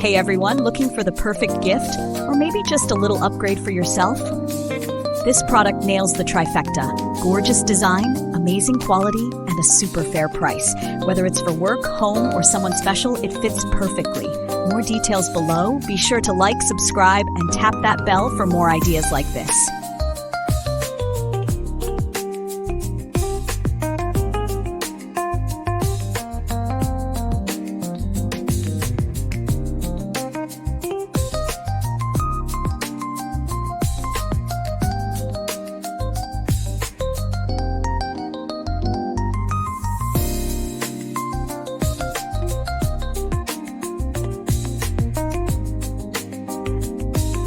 Hey everyone, looking for the perfect gift? Or maybe just a little upgrade for yourself? This product nails the trifecta. Gorgeous design, amazing quality, and a super fair price. Whether it's for work, home, or someone special, it fits perfectly. More details below. Be sure to like, subscribe, and tap that bell for more ideas like this.